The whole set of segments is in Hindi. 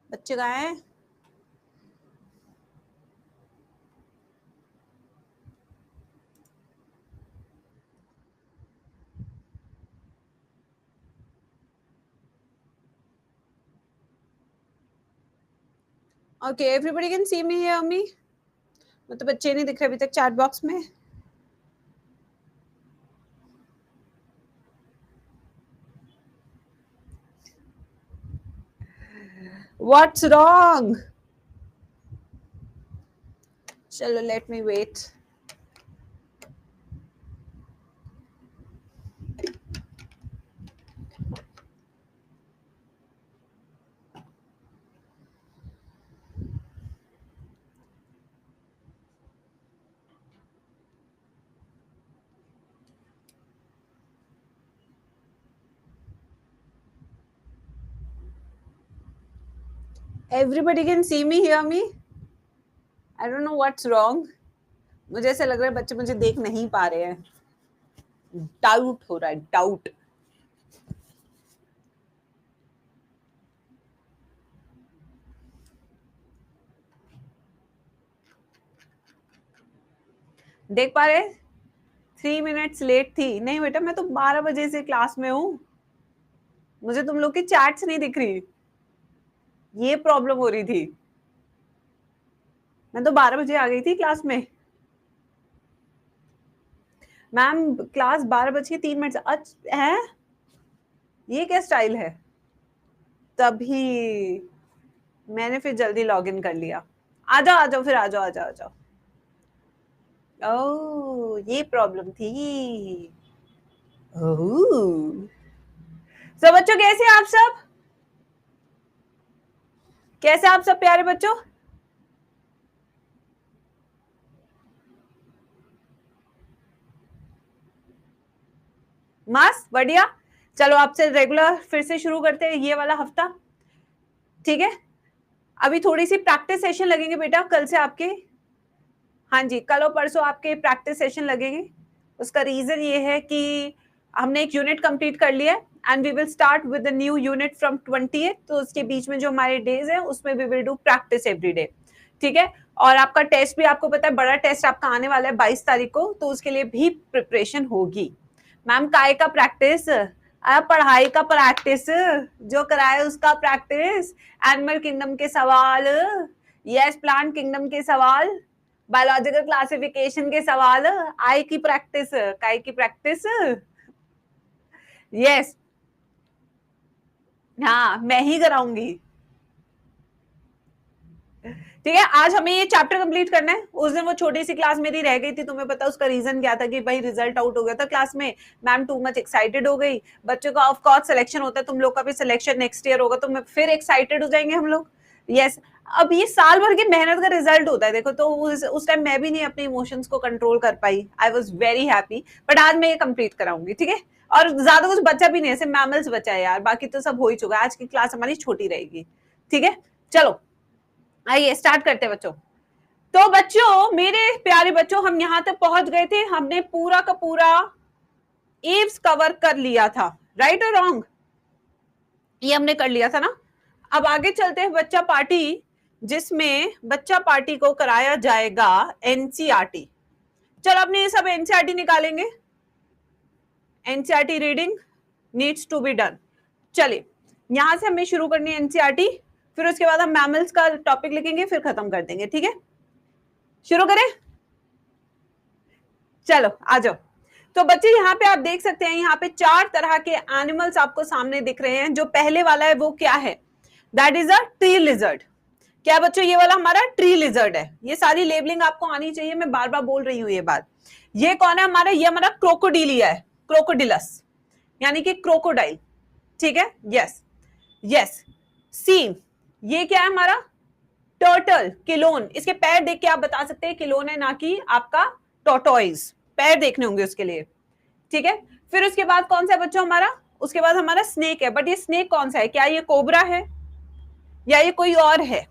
बच्चे कहाँ हैं? Okay, everybody can see me hear me? मतलब बच्चे नहीं दिख रहे अभी तक चैट बॉक्स में? What's wrong? चलो, let me wait. Everybody can see me, hear me? I don't know what's wrong. मुझे ऐसा लग रहा है बच्चे मुझे देख नहीं पा रहे हैं. डाउट हो रहा है, डाउट. देख पा रहे? 3 मिनट्स लेट थी. नहीं बेटा, मैं तो 12 बजे से क्लास में हूँ. मुझे तुम लोग की चैट्स नहीं दिख रही. ये प्रॉब्लम हो रही थी. मैं तो 12 बजे आ गई थी क्लास में. मैम क्लास 12:03 है. ये क्या स्टाइल है? तभी मैंने फिर जल्दी लॉग इन कर लिया. आ जाओ फिर, आ जाओ. ओह, ये प्रॉब्लम थी. तो बच्चों कैसे आप सब? कैसे आप सब प्यारे बच्चों? मस्त, बढ़िया. चलो आपसे रेगुलर फिर से शुरू करते हैं ये वाला हफ्ता. ठीक है, अभी थोड़ी सी प्रैक्टिस सेशन लगेंगे बेटा कल से आपके. हाँ जी, कल और परसों आपके प्रैक्टिस सेशन लगेंगे. उसका रीजन ये है कि हमने एक यूनिट कंप्लीट कर लिया है and we will start with the new unit from 20th. तो उसके बीच में जो हमारे डेज है उसमें we will do practice every day. ठीक है, और आपका टेस्ट भी आपको पता है, बड़ा टेस्ट आपका आने वाला है 22 तारीख को, तो उसके लिए भी प्रिपरेशन होगी. मैम काय का प्रैक्टिस? पढ़ाई का प्रैक्टिस, जो कराए उसका प्रैक्टिस. एनिमल किंगडम के सवाल, यस, प्लांट किंगडम के सवाल, बायोलॉजिकल क्लासिफिकेशन के सवाल, आई की प्रैक्टिस, काय की प्रैक्टिस. यस, हाँ मैं ही कराऊंगी. ठीक है, आज हमें ये चैप्टर कंप्लीट करना है. उस दिन वो छोटी सी क्लास मेरी रह गई थी, तुम्हें पता उसका रीजन क्या था कि भाई रिजल्ट आउट हो गया था क्लास में. मैम टू मच एक्साइटेड हो गई. बच्चों का ऑफ कोर्स सिलेक्शन होता है, तुम लोग का भी सिलेक्शन नेक्स्ट ईयर होगा, तो फिर एक्साइटेड हो जाएंगे हम लोग. यस, अब ये साल भर की मेहनत का रिजल्ट होता है. देखो, तो उस टाइम मैं भी नहीं अपने इमोशंस को कंट्रोल कर पाई. I was very happy, but आज मैं ये कंप्लीट कराऊंगी. ठीक है, और ज्यादा कुछ बचा भी नहीं, ऐसे मैमल्स बचा है यार, बाकी तो सब हो ही चुका है. आज की क्लास हमारी छोटी रहेगी. ठीक है, चलो आइए स्टार्ट करते हैं बच्चों. तो बच्चों, मेरे प्यारे बच्चों, हम यहां तक पहुंच गए थे. हमने पूरा का पूरा एव्स कवर कर लिया था. राइट और रॉन्ग? ये हमने कर लिया था ना. अब आगे चलते हैं बच्चा पार्टी, जिसमें बच्चा पार्टी को कराया जाएगा एनसीईआरटी. चलो अपने ये सब एनसीईआरटी निकालेंगे. NCERT reading needs to be done. चलिए, यहां से हमें शुरू करनी है एनसीईआरटी. फिर उसके बाद हम मैमल्स का टॉपिक लिखेंगे, फिर खत्म कर देंगे. ठीक है, शुरू करें. चलो आ जाओ. तो बच्चे यहाँ पे आप देख सकते हैं, यहाँ पे 4 तरह के एनिमल्स आपको सामने दिख रहे हैं. जो पहले वाला है वो क्या है? That is a tree lizard. क्या बच्चों, ये वाला हमारा ट्री लिजर्ड है. ये सारी लेबलिंग आपको आनी चाहिए, मैं बार बार बोल रही हूँ ये बात. ये कौन है हमारा? ये हमारा क्रोकोडिलिया है, क्रोकोडिलस, यानी कि क्रोकोडाइल. ठीक है, यस यस. सी, ये क्या है हमारा? टर्टल, किलोन. इसके पैर देख के आप बता सकते हैं किलोन है, ना कि आपका टोटोइज. पैर देखने होंगे उसके लिए. ठीक है, फिर उसके बाद कौन सा है बच्चों हमारा? उसके बाद हमारा स्नेक है. बट ये स्नेक कौन सा है? क्या ये कोबरा है या ये कोई और है?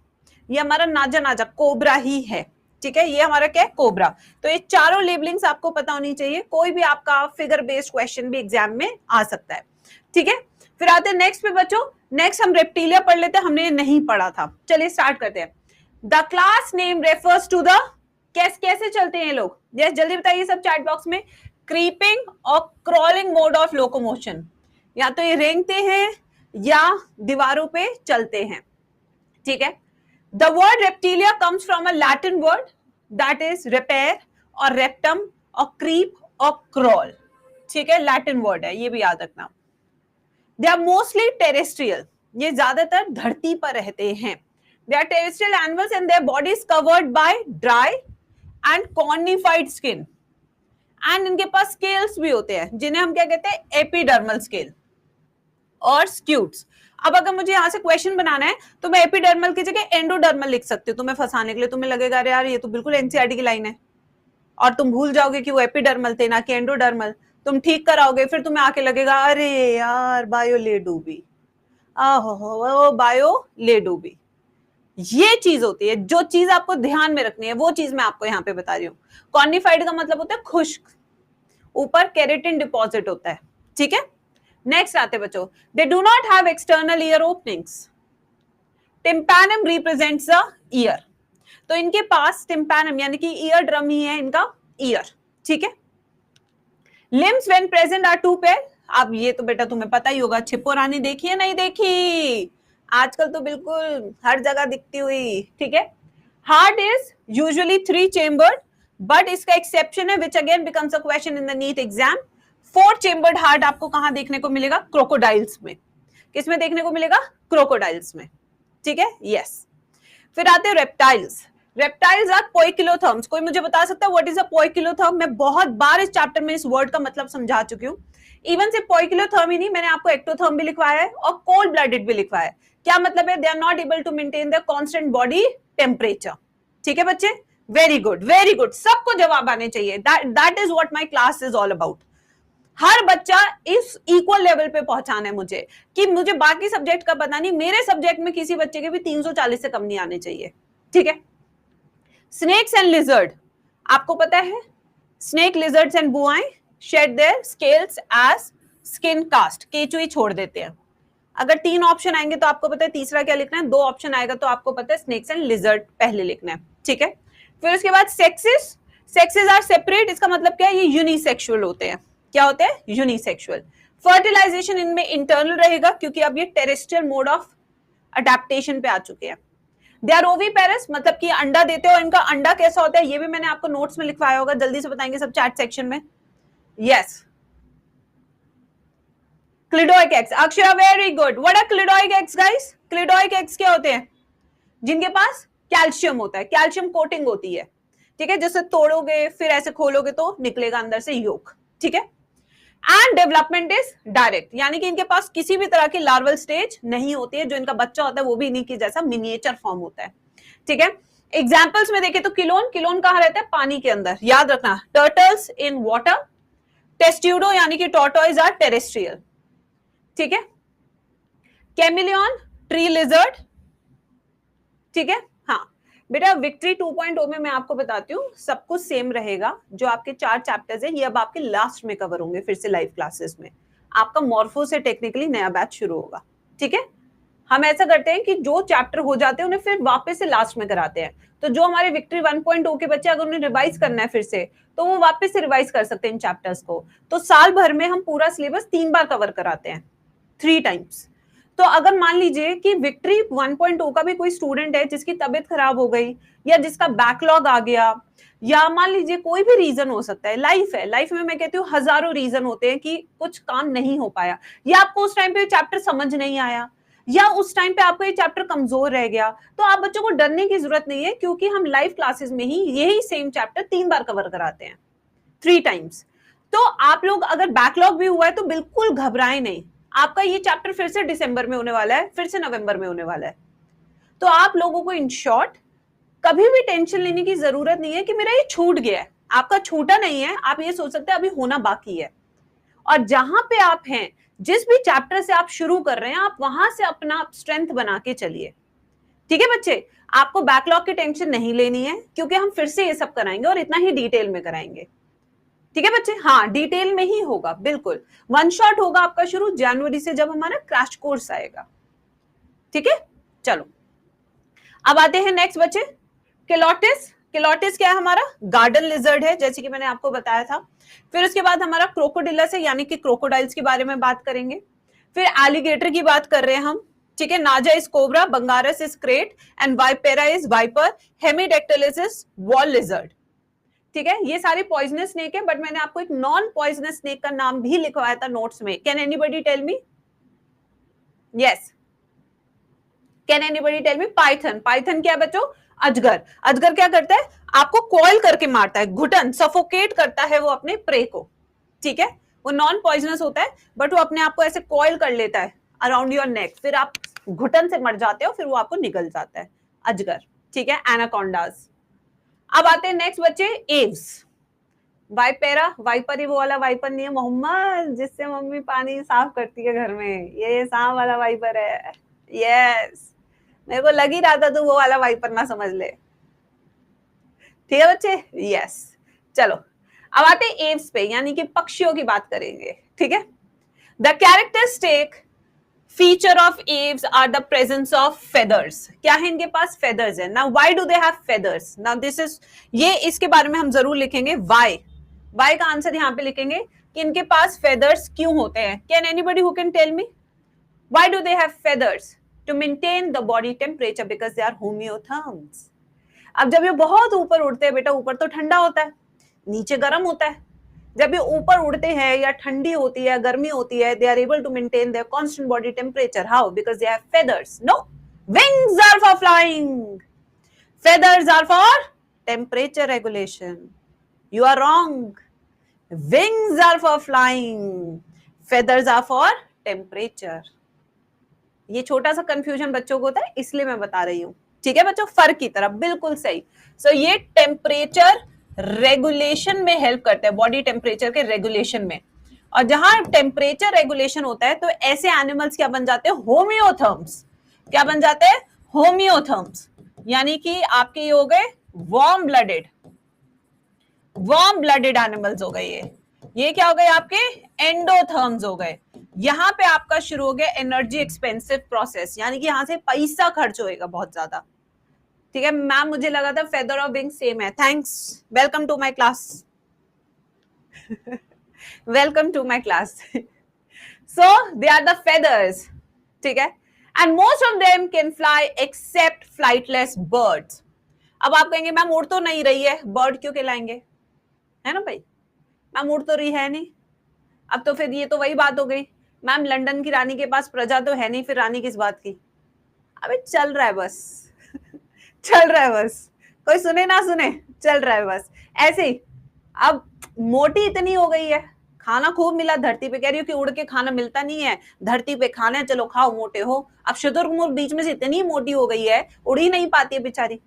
ये हमारा नाजा नाजा कोबरा ही है. ठीक है, ये हमारा क्या है? कोबरा. तो ये चारों लेबलिंग्स आपको पता होनी चाहिए. कोई भी आपका फिगर बेस्ड क्वेश्चन भी एग्जाम में आ सकता है. ठीक है, फिर आते हैं नेक्स्ट पे बच्चों. नेक्स्ट हम रेप्टिलिया पढ़ लेते हैं, हमने ये नहीं पढ़ा था। चलिए स्टार्ट करते हैं। The class name refers to the, कैसे चलते हैं ये लोग, यस जल्दी बताइए सब चैट बॉक्स में। क्रीपिंग और क्रॉलिंग मोड ऑफ लोकोमोशन, या तो ये रेंगते हैं या दीवारों पे चलते हैं, ठीक है। The word reptilia comes from a Latin word that is repair और रेप्टम और क्रीप और क्रॉल, ठीक है, लैटिन वर्ड है, ये भी याद रखना। दे आर मोस्टली टेरेस्ट्रियल, ये ज्यादातर धरती पर रहते हैं। They are terrestrial animals and their body is covered by dry and cornified skin, and इनके पास स्केल्स भी होते हैं जिन्हें हम क्या कहते हैं, एपिडर्मल स्केल और स्क्यूट्स। अब अगर मुझे यहाँ से क्वेश्चन बनाना है तो मैं एपिडर्मल की जगह एंडोडर्मल लिख सकती हूँ, तुम्हें फंसाने के लिए। तुम्हें लगेगा अरे यार ये तो बिल्कुल एनसीईआरटी की लाइन है, और तुम भूल जाओगे कि वो एपिडर्मल थे ना कि एंडोडर्मल। तुम ठीक कराओगे, फिर तुम्हें आके लगेगा अरे यार बायोलेडुबी, आहो बायोलेडुबी। ये चीज होती है, जो चीज आपको ध्यान में रखनी है वो चीज मैं आपको यहाँ पे बता रही हूँ। कॉर्निफाइड का मतलब होता है खुश्क, ऊपर केराटिन डिपॉजिट होता है, ठीक है। नेक्स्ट आते बच्चों, they do not have external ear openings. Tympanum represents the year, तो इनके पास टिम्पैनम यानी कि ईयर ड्रम ही है इनका ईयर, ठीक है। Limbs when present are two pair, अब ये तो बेटा तुम्हें पता ही होगा, छिपो रानी देखी है नहीं देखी, आजकल तो बिल्कुल हर जगह दिखती हुई, ठीक है। Heart is usually 3 chambered, but इसका एक्सेप्शन है which again becomes a question in the NEET exam. 4 chambered heart आपको कहां देखने को मिलेगा, क्रोकोडाइल्स में। किसमें देखने को मिलेगा, क्रोकोडाइल्स में, ठीक है, यस। फिर आते हैं रेप्टाइल्स। Reptiles are poikilotherms. कोई मुझे बता सकता है व्हाट इज अ पोइकिलोथर्म? मैं बहुत बार इस चैप्टर में इस वर्ड का मतलब समझा चुकी हूँ। इवन सिर्फ पोइकिलोथर्म ही नहीं, मैंने आपको एक्टोथर्म भी लिखवाया है और कोल्ड ब्लडेड भी लिखवाया है। क्या मतलब है? They are not able to maintain the constant body temperature, ठीक है बच्चे, वेरी गुड वेरी गुड, सबको जवाब आने चाहिए। That is what my class is all about. हर बच्चा इस इक्वल लेवल पे पहुंचाना है मुझे, कि मुझे बाकी सब्जेक्ट का पता नहीं, मेरे सब्जेक्ट में किसी बच्चे के भी 340 से कम नहीं आने चाहिए, ठीक है। स्नेक्स एंड लिजर्ड, आपको पता है snake, lizards and boas shed their scales as skin cast, केचुई छोड़ देते हैं। अगर 3 ऑप्शन आएंगे तो आपको पता है तीसरा क्या लिखना है, 2 ऑप्शन आएगा तो आपको पता है स्नेक्स एंड लिजर्ड पहले लिखना है, ठीक है। फिर उसके बाद सेक्सेस, सेक्सेस आर सेपरेट, इसका मतलब क्या है, ये यूनिसेक्सुअल होते हैं। क्या होते हैं? यूनिसेक्सुअल। फर्टिलाइजेशन इनमें इंटरनल रहेगा क्योंकि अब ये टेरेस्ट्रियल मोड ऑफ अडेप्टेशन पे आ चुके हैं। दे आर ओविपेरस, मतलब कि अंडा देते हैं, और इनका अंडा कैसा होता है ये भी मैंने आपको नोट्स में लिखवाया होगा, जल्दी से बताएंगे सब चैट सेक्शन में। Yes, cleidoic eggs, Akshara very good. What are cleidoic eggs guys? Cleidoic eggs क्या होते हैं? जिनके पास कैल्शियम होता है, कैल्शियम कोटिंग होती है, ठीक है, जिसे तोड़ोगे फिर ऐसे खोलोगे तो निकलेगा अंदर से योक, ठीक है। एंड डेवलपमेंट इज डायरेक्ट, यानी कि इनके पास किसी भी तरह की लार्वल स्टेज नहीं होती है, जो इनका बच्चा होता है वो भी इन्हीं की जैसा मिनिएचर फॉर्म होता है, ठीक है। एग्जाम्पल्स में देखें तो किलोन, किलोन कहां रहता है? पानी के अंदर, याद रखना। टर्टल्स इन वाटर, टेस्ट्यूडो यानी कि टॉर्टोइज आर टेरेस्ट्रियल, ठीक है। कैमिलियन, ट्री लिजर्ड, ठीक है। हाँ बेटा, विक्ट्री 2.0 में मैं आपको बताती हूँ, सब कुछ सेम रहेगा। जो आपके 4 चैप्टर्स है ये अब आपके लास्ट में कवर होंगे फिर से लाइव क्लासेस में। आपका मॉर्फो से टेक्निकली नया बैच शुरू होगा, ठीक है। हम ऐसा करते हैं कि जो चैप्टर हो जाते हैं उन्हें फिर वापस से लास्ट में कराते हैं। तो जो हमारे विक्ट्री 1.0 के बच्चे अगर उन्हें रिवाइज करना है फिर से, तो वो वापस से रिवाइज कर सकते हैं इन चैप्टर्स को। तो साल भर में हम पूरा सिलेबस 3 बार कवर कराते हैं, 3 टाइम्स। तो अगर मान लीजिए कि विक्ट्री 1.0 का भी कोई स्टूडेंट है जिसकी तबीयत खराब हो गई, या जिसका बैकलॉग आ गया, या मान लीजिए कोई भी रीजन हो सकता है, लाइफ है, लाइफ में मैं कहती हूँ हजारों रीजन होते हैं कि कुछ काम नहीं हो पाया, या आपको उस टाइम पे चैप्टर समझ नहीं आया, या उस टाइम पे आपको ये चैप्टर कमजोर रह गया, तो आप बच्चों को डरने की जरूरत नहीं है, क्योंकि हम लाइव क्लासेस में ही यही सेम चैप्टर 3 बार कवर कराते हैं, 3 टाइम्स। तो आप लोग अगर बैकलॉग भी हुआ है तो बिल्कुल घबराएं नहीं, आपका ये चैप्टर फिर से दिसंबर में होने वाला है, फिर से नवंबर में होने वाला है। तो आप लोगों को इन शॉर्ट कभी भी टेंशन लेने की जरूरत नहीं है कि मेरा ये छूट गया है। आपका छूटा नहीं है, आप ये सोच सकते हैं अभी होना बाकी है। और जहां पे आप हैं, जिस भी चैप्टर से आप शुरू कर रहे हैं, आप वहां से अपना स्ट्रेंथ बना के चलिए, ठीक है बच्चे। आपको बैकलॉग की टेंशन नहीं लेनी है, क्योंकि हम फिर से ये सब कराएंगे और इतना ही डिटेल में कराएंगे, ठीक है बच्चे। हाँ, डिटेल में ही होगा, बिल्कुल वन शॉट होगा आपका शुरू जनवरी से, जब हमारा क्रैश कोर्स आएगा, ठीक है, चलो अब आते हैं नेक्स्ट बच्चे, केलोटिस। केलोटिस क्या है हमारा? गार्डन लिजर्ड है, जैसे कि मैंने आपको बताया था। फिर उसके बाद हमारा क्रोकोडिलस है, यानी कि क्रोकोडाइल्स के बारे में बात करेंगे। फिर एलिगेटर की बात कर रहे हैं हम, ठीक है। Naja is cobra, Bungarus is krait and Vipera is viper, Hemidactylus is wall lizard, ठीक है। ये सारे पॉइजनस स्नेक है, बट मैंने आपको एक नॉन पॉइजनस स्नेक का नाम भी लिखवाया था नोट्स में। Can anybody tell me? Yes, can anybody tell me? Python. Python क्या है बच्चों? अजगर। अजगर क्या करता है? आपको कॉइल करके मारता है, घुटन, सफोकेट करता है वो अपने प्रे को, ठीक है। वो नॉन पॉइजनस होता है, बट वो अपने आप को ऐसे कॉइल कर लेता है अराउंड योर नेक, फिर आप घुटन से मर जाते हो, फिर वो आपको निगल जाता है, अजगर, ठीक है। एनाकोंडास। अब आते हैं नेक्स्ट बच्चे, एव्स। वाइपेरा, वाइपर ही वो वाला वाइपर नहीं है मोहम्मद जिससे मम्मी पानी साफ करती है घर में, ये सांप वाला वाइपर है। यस, मेरे को लग ही रहा था तू वो वाला वाइपर ना समझ ले, ठीक है बच्चे। यस, चलो अब आते हैं एव्स पे, यानी कि पक्षियों की बात करेंगे, ठीक है। The characteristic feature of Aves are the presence of feathers. क्या है इनके पास? फेदर्स है। Now why do they have feathers? Now this is, ये इसके बारे में हम जरूर लिखेंगे, व्हाई। व्हाई का आंसर यहाँ पे लिखेंगे कि इनके पास फेदर्स क्यों होते हैं। Can anybody who can tell me why do they have feathers? To maintain the body temperature, because they are homeotherms. अब जब ये बहुत ऊपर उड़ते हैं बेटा, ऊपर तो ठंडा होता है, नीचे गर्म होता है। जब ये ऊपर उड़ते हैं या ठंडी होती है, गर्मी होती है, they are able to maintain their constant body temperature. How? Because they have feathers. No, wings are for flying, feathers are for temperature regulation. You are wrong, wings are for flying, feathers are for temperature. ये छोटा सा कंफ्यूजन बच्चों को होता है, इसलिए मैं बता रही हूं, ठीक है बच्चों, फर्क की तरफ बिल्कुल सही। सो ये टेम्परेचर रेगुलेशन में हेल्प करता है, बॉडी टेम्परेचर के रेगुलेशन में। और जहां टेम्परेचर रेगुलेशन होता है तो ऐसे एनिमल्स क्या बन जाते हैं? होम्योथर्म्स। क्या बन जाते हैं? होम्योथर्म्स, यानी कि आपके ये हो गए warm blooded, warm blooded animals हो गए ये क्या हो गए आपके? एंडोथर्म्स हो गए। यहां पे आपका शुरू हो गया एनर्जी एक्सपेंसिव प्रोसेस, यानी कि यहां से पैसा खर्च होएगा बहुत ज्यादा, ठीक है। मैम मुझे लगा था फेदर और विंग सेम है। Thanks, welcome to my class, welcome to my class. So they are the feathers, ठीक है। And most of them can fly except flightless birds. अब आप कहेंगे मैम उड़ तो नहीं रही है, बर्ड क्यों कहलाएंगे? है ना भाई, मैम उड़ तो रही है नहीं। अब तो फिर ये तो वही बात हो गई, मैम लंदन की रानी के पास प्रजा तो है नहीं, फिर रानी किस बात की? अबे चल रहा है बस चल रहा है बस, कोई सुने ना सुने, चल रहा है बस ऐसे ही। अब मोटी इतनी हो गई है, खाना खूब मिला धरती पे, कह रही हो कि उड़ के खाना मिलता नहीं है, धरती पे खाना है, चलो खाओ मोटे हो। अब शुतुरमुर्ग बीच में से इतनी मोटी हो गई है, उड़ ही नहीं पाती है बेचारी,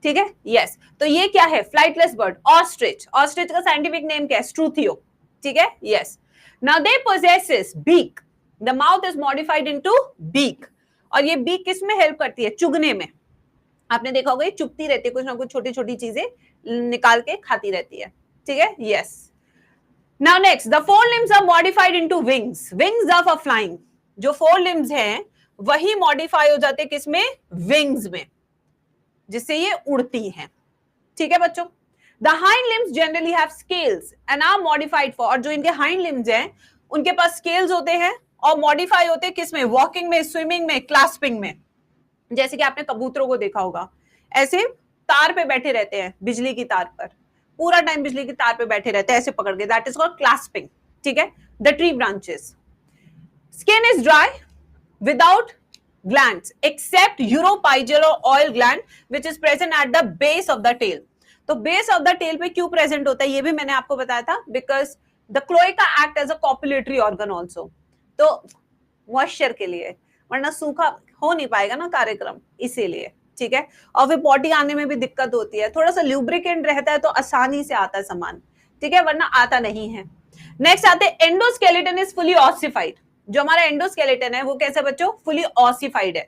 ठीक है। यस, तो ये क्या है? Flightless bird. ऑस्ट्रिच, ऑस्ट्रिच का साइंटिफिक नेम क्या है? स्ट्रूथियो, ठीक है। Yes, now they possesses beak, the mouth is modified into beak. और ये बीक किस में हेल्प करती है? चुगने में। आपने देखा होगा ये चुपती रहती है, कुछ ना कुछ छोटी छोटी चीजें निकाल के खाती रहती है, ठीक है। Yes, now next, the fore limbs are modified into wings, wings are for flying. जो फोर लिम्स हैं वही मॉडिफाई हो जाते हैं किसमें? विंग्स में, जिससे ये उड़ती हैं, ठीक है बच्चों। The hind limbs generally have scales and are modified for, और जो इनके hind limbs हैं उनके पास scales होते हैं और मॉडिफाई होते हैं किसमें? वॉकिंग में, स्विमिंग में, क्लास्पिंग में। जैसे कि आपने कबूतरों को देखा होगा, ऐसे तार पे बैठे रहते हैं, बिजली की तार पर, पूरा टाइम बिजली की तार पे बैठे रहते हैं ऐसे पकड़ के, दैट इज कॉल्ड क्लास्पिंग, ठीक है। The tree branches, skin is dry without glands except uropygeal or oil gland which is present at the base of the tail। तो बेस ऑफ द टेल पे क्यों प्रेजेंट होता है ये भी मैंने आपको बताया था, because the cloaca act as a copulatory organ also, तो मॉइस्चर के लिए, वरना सूखा हो नहीं पाएगा ना कार्यक्रम, इसीलिए, ठीक है। और फिर पॉटी आने में भी दिक्कत होती है, थोड़ा सा ल्यूब्रिकेंट रहता है तो आसानी से आता है सामान, ठीक है, वरना आता नहीं है। नेक्स्ट आते हैं एंडोस्केलेटन इज फुली ऑसिफाइड। जो हमारा एंडोस्केलेटन है वो कैसे बच्चों? फुली ऑसिफाइड है।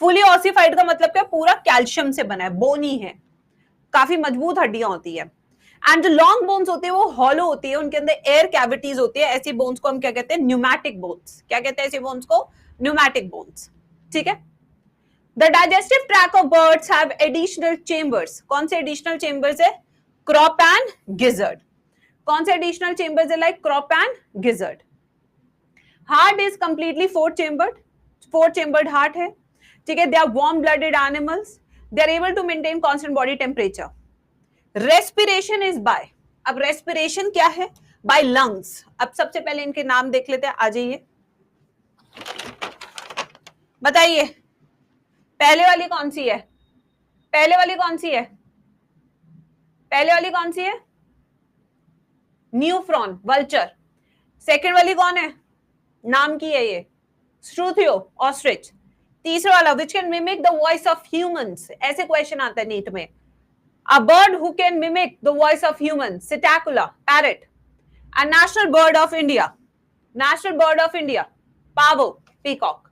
फुली ऑसिफाइड का मतलब क्या? पूरा कैल्शियम से बना है, बोनी है, काफी मजबूत हड्डियां होती है। एंड जो लॉन्ग बोन्स होते हैं वो हॉलो होती है, उनके अंदर एयर कैविटीज होती है। ऐसी बोन्स को हम क्या कहते हैं? Pneumatic bones. क्या कहते हैं ऐसी बोन्स को? न्यूमैटिक बोन्स, ठीक है। The digestive tract of birds have additional chambers. कौन से एडिशनल चेंबर्स है? Crop and gizzard. कौन से एडिशनल चेंबर्स है? Like crop and gizzard. Heart is completely four chambered heart है. ठीक है. They are warm blooded animals. They are able to maintain constant body temperature. Respiration is by. अब रेस्पिरेशन क्या है? By lungs. अब सबसे पहले इनके नाम देख लेते हैं. आ जाइए, बताइए पहले वाली कौन सी है? पहले वाली कौन सी है? पहले वाली कौन सी है? न्यूफ्रॉन, वल्चर. सेकंड वाली कौन है? नाम की है ये, स्ट्रूथियो, ऑस्ट्रिच. तीसरा वाला which can mimic the voice of humans. ऐसे क्वेश्चन आता है नीट में. A bird who can mimic the voice of humans, Psittacula, parrot. A national bird of India, national bird of India, Pavo, peacock.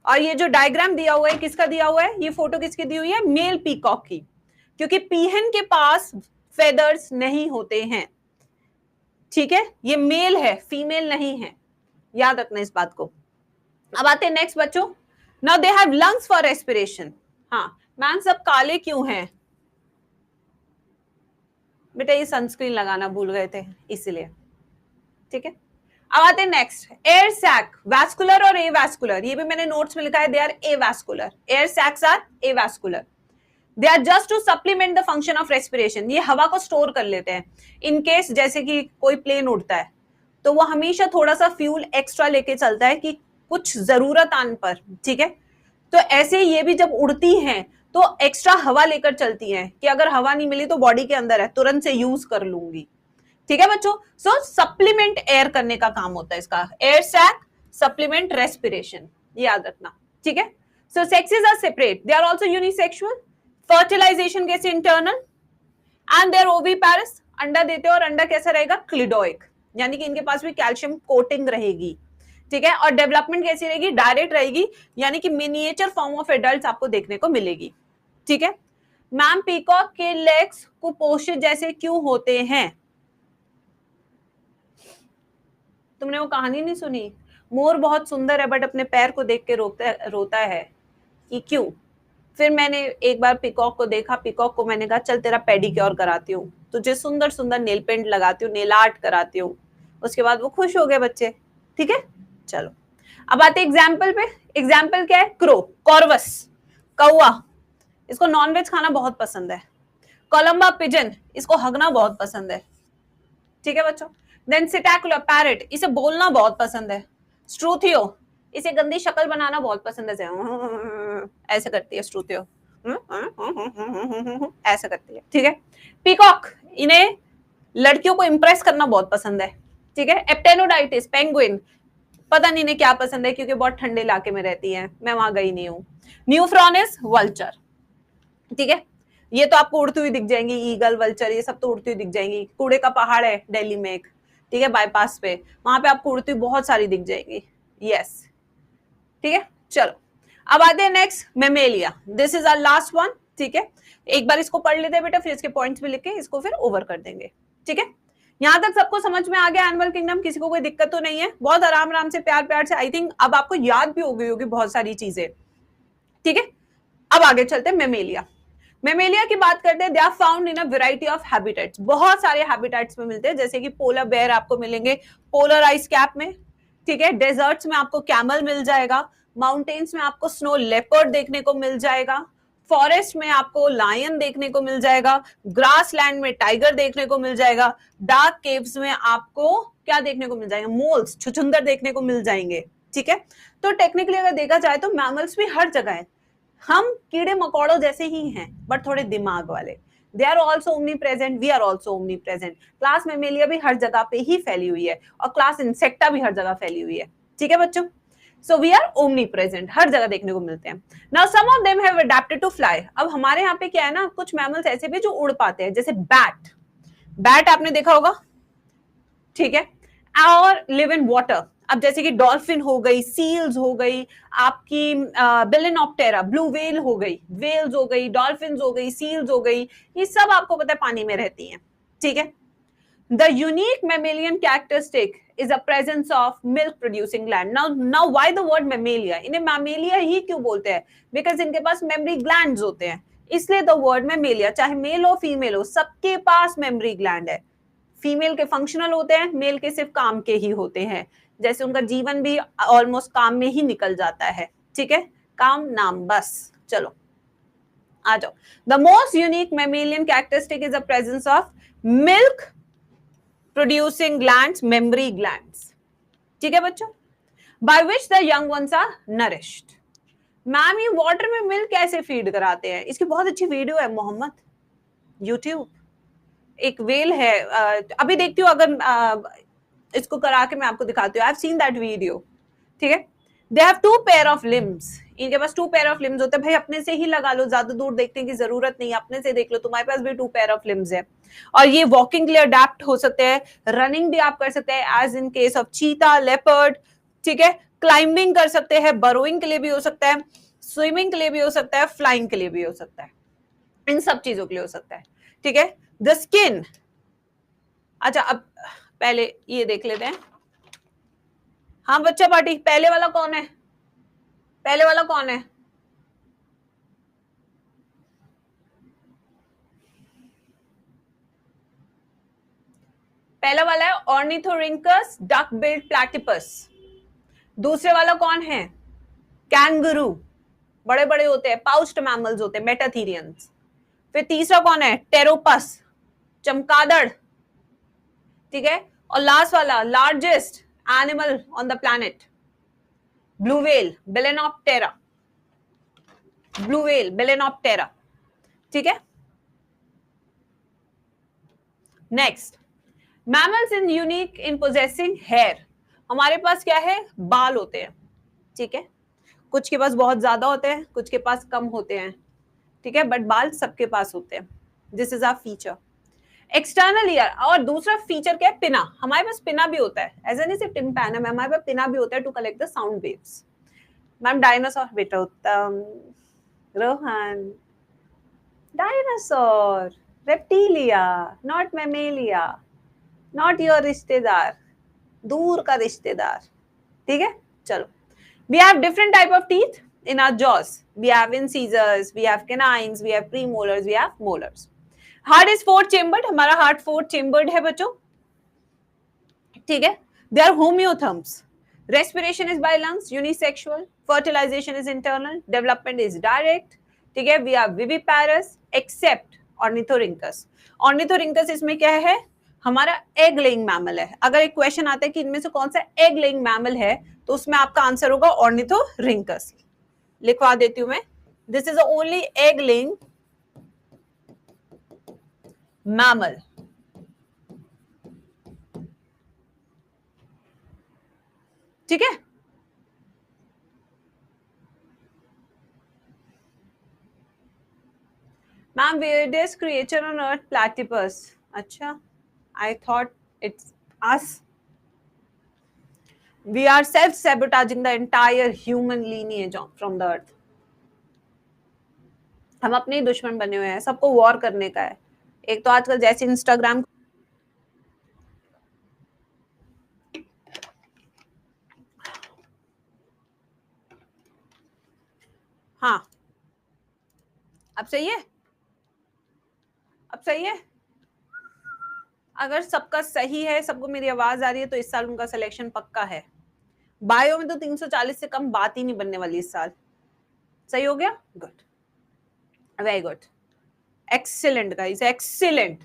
और ये जो डायग्राम दिया हुआ है किसका दिया हुआ है? ये फोटो किसकी दी हुई है? मेल पीकॉक की, क्योंकि पीहन के पास फेदर्स नहीं होते हैं. ठीक है, ये मेल है, फीमेल नहीं है, याद रखना इस बात को. अब आते हैं नेक्स्ट बच्चों. Now they have lungs for respiration. हाँ मैम, सब काले क्यों हैं? बेटा ये सनस्क्रीन लगाना भूल गए थे इसलिए. ठीक है, अब आते हैं नेक्स्ट. एयर सैक, वैस्कुलर और एवास्कुलर. ये भी मैंने नोट्स में लिखा है, they are avascular. Air sacs are avascular. They are just to supplement the function of respiration. ये हवा को स्टोर कर लेते हैं इन केस जैसे कि कोई प्लेन उड़ता है तो वो हमेशा थोड़ा सा फ्यूल एक्स्ट्रा लेके चलता है कि कुछ जरूरत आने पर. ठीक है, तो ऐसे ये भी जब उड़ती हैं तो एक्स्ट्रा हवा लेकर चलती हैं कि अगर हवा नहीं मिली तो बॉडी के अंदर है, तुरंत से यूज कर लूंगी. ठीक है बच्चों, सो सप्लीमेंट एयर करने का काम होता है इसका. एयर सैक, सप्लीमेंट रेस्पिरेशन, याद रखना. ठीक है, so sexes are separate. They are also unisexual. Fertilisation कैसे? इंटरनल. एंड देयर ओविपेरस, अंडा देते हैं और अंडा कैसा रहेगा? क्लिडोइक, यानी कि इनके पास भी कैल्शियम कोटिंग रहेगी. ठीक है, और डेवलपमेंट कैसी रहेगी? डायरेक्ट रहेगी, यानी कि मिनिएचर फॉर्म ऑफ एडल्ट आपको देखने को मिलेगी. ठीक है मैम, पीकॉक के लेग्स कुपोषित जैसे क्यों होते हैं? तुमने वो कहानी नहीं सुनी? मोर बहुत सुंदर है बट अपने पैर को देख के रोता है कि क्यों. फिर मैंने एक बार पीकॉक को देखा. पीकॉक को मैंने कहा चल तेरा पेडिक्योर कराती हूँ, तुझे सुंदर सुंदर नेल पेंट लगाती हूँ, नेल आर्ट कराती हूँ. उसके बाद वो खुश हो गए बच्चे. ठीक है, चलो अब आते एग्जाम्पल पे. एग्जाम्पल क्या है? क्रो, कॉर्वस, कौआ, इसको नॉनवेज खाना बहुत पसंद है. कोलंबा पिजन, इसको हगना बहुत पसंद है. ठीक है बच्चों. देन सिटाकुला, पैरेट, इसे बोलना बहुत पसंद है. स्ट्रूथियो, इसे गंदी शक्ल बनाना बहुत पसंद है, ऐसे करती है स्ट्रूथियो, ऐसे करती है. ठीक है. पीकॉक, इन्हें लड़कियों को इंप्रेस करना बहुत पसंद है. ठीक है. एप्टेनोडाइटिस, पेंगुइन, पता नहीं इन्हें क्या पसंद है क्योंकि बहुत ठंडे इलाके में रहती है, मैं वहां गई नहीं हूँ. न्यूफ्रॉनिस, वल्चर. ठीक है, ये तो आपको उड़ती हुई दिख जाएंगी. ईगल, वल्चर, ये सब तो उड़ती हुई दिख जाएंगी. कूड़े का पहाड़ है दिल्ली में एक, ठीक है, बाईपास पे, वहां पे आपको उड़ती हुई बहुत सारी दिख जाएंगी. यस. ठीक है, चलो अब आते हैं next, Mammalia. This is our last one. ठीक है, एक बार इसको पढ़ लेते हैं बेटा, फिर इसके पॉइंट्स भी लिख के इसको फिर ओवर कर देंगे. ठीक है, यहां तक सबको समझ में आ गया एनिमल किंगडम? किसी को कोई दिक्कत तो नहीं है? बहुत आराम आराम से, प्यार प्यार से. आई थिंक अब आपको याद भी हो गई होगी बहुत सारी चीजें. ठीक है, अब आगे चलते हैं. मेमेलिया. मेमेलिया की बात करते हैं. They are found in a variety of habitats. बहुत सारे हैबिटेट्स में मिलते हैं, जैसे कि पोलर बेयर आपको मिलेंगे पोलर आइस कैप में. ठीक है, डेजर्ट्स में आपको कैमल मिल जाएगा. माउंटेन्स में आपको स्नो लेपर्ड देखने को मिल जाएगा. फॉरेस्ट में आपको लायन देखने को मिल जाएगा. ग्रास लैंड में टाइगर देखने को मिल जाएगा. डार्क केव्स में आपको क्या देखने को मिल जाएगा? मोल्स, छुछुंदर देखने को मिल जाएंगे. ठीक है, तो टेक्निकली अगर देखा जाए तो मैमल्स भी हर जगह है. हम कीड़े मकोड़ों जैसे ही हैं बट थोड़े दिमाग वाले. They are also omnipresent, we are also omnipresent. Class Mammalia भी हर जगह पे ही फैली हुई है और क्लास इंसेक्टा भी हर जगह फैली हुई है. ठीक है बच्चों, so we are omnipresent, हर जगह देखने को मिलते हैं. Now some of them have adapted to fly. अब हमारे यहाँ पे क्या है ना, कुछ मैमल्स ऐसे भी जो उड़ पाते हैं, जैसे बैट. बैट आपने देखा होगा. ठीक है, और लिव इन वाटर. अब जैसे कि डॉल्फिन हो गई, सील्स हो गई, आपकी बेलेनॉप्टेरा, ब्लू व्हेल हो गई, वेल्स हो गई, डॉल्फिन हो गई, सील्स हो गई, ये सब आपको पता है पानी में रहती हैं. ठीक है, The unique mammalian characteristic is the presence of milk producing gland. Now why the word mammalia? इन्हें mammalia ही क्यों बोलते हैं? Because इनके पास memory glands होते हैं, इसलिए the word mammalia, चाहे मेल हो फीमेल हो, सबके पास memory gland है. फीमेल के फंक्शनल होते हैं, मेल के सिर्फ काम के ही होते हैं. जैसे उनका जीवन भी ऑलमोस्ट काम में ही निकल जाता है. ठीक है, काम नाम बस. चलो आ जाओ. The most unique mammalian characteristic is the presence of milk producing glands, memory glands. ठीक है बच्चों, by which the young ones are nourished. Ma'am ये वाटर में मिल्क कैसे फीड कराते हैं? इसकी बहुत अच्छी वीडियो है मोहम्मद, यूट्यूब. एक वेल है, अभी देखती हूँ, अगर इसको करा के मैं आपको दिखाती हूँ. I have seen that video. ठीक है, they have 2 pair of limbs. इनके पास 2 पेयर ऑफ लिम्स होते हैं. भाई अपने से ही लगा लो, ज्यादा दूर देखने की जरूरत नहीं, अपने से देख लो. तुम्हारे पास भी 2 पेयर ऑफ लिम्स है, और ये वॉकिंग के लिए अडेप्ट हो सकते हैं, रनिंग भी आप कर सकते हैं एज इन केस ऑफ चीता, लेपर्ड. ठीक है, क्लाइंबिंग कर सकते हैं, बरोइंग के लिए भी हो सकता है, स्विमिंग के लिए भी हो सकता है, फ्लाइंग के लिए भी हो सकता है, इन सब चीजों के लिए हो सकता है. ठीक है, द स्किन. अच्छा, अब पहले ये देख लेते हैं. हाँ बच्चा पार्टी, पहले वाला कौन है? पहले वाला कौन है? पहला वाला है ऑर्निथोरिंकस डक बिल्ड प्लैटिपस. दूसरे वाला कौन है? कैंगरू. बड़े बड़े होते हैं, पाउच्ड मैमल्स होते हैं, मेटाथीरियंस. फिर तीसरा कौन है? टेरोपस, चमगादड़. ठीक है, और लास्ट वाला largest animal on the planet, blue whale, balaenoptera. Blue whale, balaenoptera. ठीक है, next, mammals in unique in possessing hair. हमारे पास क्या है? बाल होते हैं. ठीक है, कुछ के पास बहुत ज्यादा होते हैं, कुछ के पास कम होते हैं. ठीक है, बट बाल सबके पास होते हैं. This is a feature. External ear, और दूसरा फीचर क्या है? पिना. हमारे पास पिना भी होता है, ऐसा नहीं सिर्फ टिम्पैनम है, हमारे पास पिना भी होता है to collect the sound waves. Ma'am dinosaur, बेटा Uttam, Rohan, dinosaur, reptilia, not mammalia, not your रिश्तेदार, दूर का रिश्तेदार. ठीक है, चलो. We have different type of teeth in our jaws. We have incisors, we have canines, we have premolars, we have molars. Heart is 4 chambered. हमारा heart 4 chambered है बच्चों. ठीक है, they are homeotherms. Respiration is by lungs, unisexual. Fertilization is internal. Development is direct. ठीक है, we are viviparous except ornithorhynchus. Ornithorhynchus इसमें क्या है? हमारा एग लेइंग मैमल है. अगर एक क्वेश्चन आता है कि इनमें से कौन सा एग लेइंग मैमल है, तो उसमें आपका आंसर होगा ऑर्निथोरिंकस. लिखवा देती हूं मैं. This is the only egg laying mammal. ठीक है, ma'am weirdest creature on earth, platypus. अच्छा, I thought it's us. We are self-sabotaging the entire human lineage from the earth. हम अपने ही दुश्मन बने हुए हैं, सबको वॉर करने का है. एक तो आजकल जैसे इंस्टाग्राम, हाँ अब सही है, अब सही है. अगर सबका सही है, सबको मेरी आवाज आ रही है, तो इस साल उनका सिलेक्शन पक्का है. बायो में तो 340 से कम बात ही नहीं बनने वाली इस साल. सही हो गया? Good, very good, excellent guys, excellent,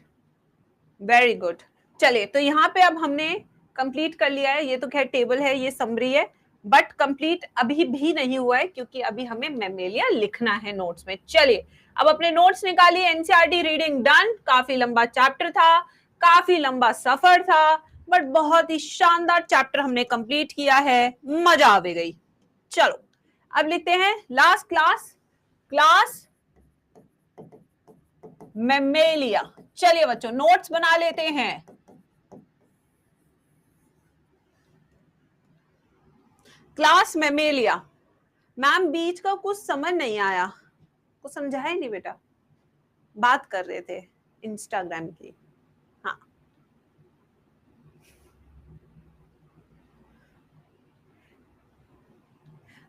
very good. चलिए, तो यहाँ पे अब हमने कंप्लीट कर लिया है. ये तो खैर टेबल है, ये समरी है, बट कंप्लीट अभी भी नहीं हुआ है, क्योंकि अभी हमें मैमेलिया लिखना है नोट्स में. चलिए, अब अपने नोट्स निकालिए. NCERT reading done. काफी लंबा चैप्टर था, काफी लंबा सफर था, बट बहुत ही शानदार चैप्टर हमने कंप्लीट किया है. मजा आ गई. चलो, अब लिखते हैं लास्ट क्लास, क्लास मैमेलिया. चलिए बच्चों, नोट्स बना लेते हैं. Class Mammalia. मैम बीच का कुछ समझ नहीं आया, कुछ समझाया नहीं बेटा, बात कर रहे थे इंस्टाग्राम की. हाँ,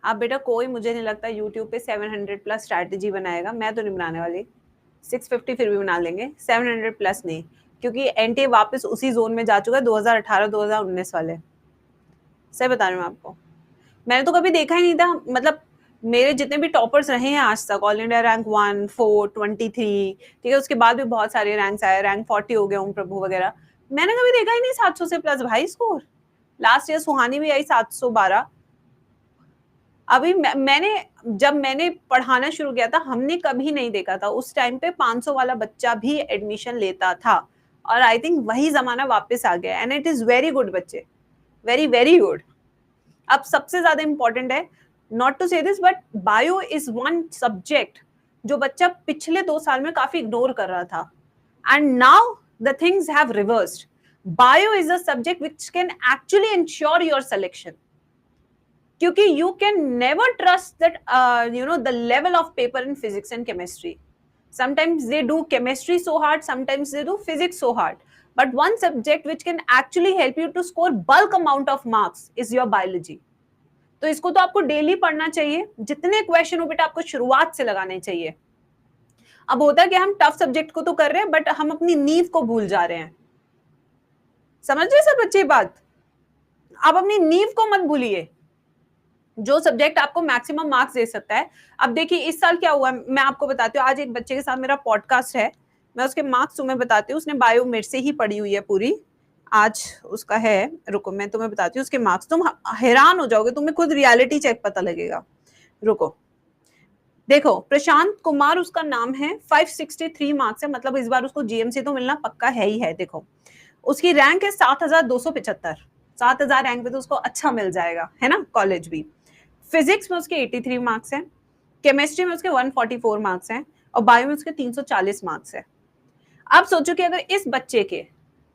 आप बेटा कोई मुझे नहीं लगता यूट्यूब पे 700 प्लस स्ट्रैटेजी बनाएगा, मैं तो नहीं बनाने वाली। 650 फिर भी बना लेंगे, 700 प्लस नहीं, क्योंकि एनटीए वापस उसी जोन में जा चुका है 2018-2019 वाले। सही बता रही हूँ आपको, मैंने तो कभी देखा ही नहीं था। मतलब मेरे जितने भी टॉपर्स रहे हैं आज तक, ऑल इंडिया रैंक 1, 4, 23, ठीक है, उसके बाद भी बहुत सारे रैंक्स आए, रैंक 40 हो गए ओम प्रभु वगैरह, मैंने कभी देखा ही नहीं 700 से प्लस भाई स्कोर। लास्ट ईयर सुहानी भी आई 712। अभी जब मैंने पढ़ाना शुरू किया था, हमने कभी नहीं देखा था। उस टाइम पे 500 वाला बच्चा भी एडमिशन लेता था, और आई थिंक वही जमाना वापस आ गया, and it is very good बच्चे, वेरी वेरी गुड। अब सबसे ज्यादा इंपॉर्टेंट है, नॉट टू से this but bio is one subject जो बच्चा पिछले 2 साल में काफी इग्नोर कर रहा था, and now the things have reversed. Bio is a subject which can actually ensure your selection, क्योंकि you can never trust that the level of paper in physics and chemistry. sometimes they do chemistry so hard, sometimes they do physics so hard, but one subject which can actually help you to score bulk amount of marks is your biology. तो इसको तो आपको डेली पढ़ना चाहिए, जितने क्वेश्चन हो बेटा आपको शुरुआत से लगाने चाहिए। अब होता है कि हम टफ सब्जेक्ट को तो कर रहे हैं, बट हम अपनी नींव को भूल जा रहे हैं। समझ रहे सब बच्चे बात? आप अपनी नींव को मत भूलिए, जो सब्जेक्ट आपको मैक्सिमम मार्क्स दे सकता है। अब देखिए इस साल क्या हुआ, मैं आपको बताती हूँ। आज एक बच्चे के साथ मेरा पॉडकास्ट है, मैं उसके मार्क्स तुम्हें बताती हूँ। उसने बायो मेरे से ही पढ़ी हुई है पूरी, आज उसका है, रुको मैं तुम्हें बताती हूँ उसके मार्क्स, तुम हैरान हो जाओगे, तुम्हें खुद रियलिटी चेक पता लगेगा। रुको देखो, प्रशांत कुमार उसका नाम है, 563 मार्क्स है, मतलब इस बार उसको जीएमसी तो मिलना पक्का है ही है। देखो उसकी रैंक है 7275, 7000 रैंक पे तो उसको अच्छा मिल जाएगा, है ना, कॉलेज भी। फिजिक्स में उसके 83 मार्क्स हैं, केमिस्ट्री में उसके 144 मार्क्स हैं, और बायो में उसके 340 मार्क्स है। अब सोचो कि अगर इस बच्चे के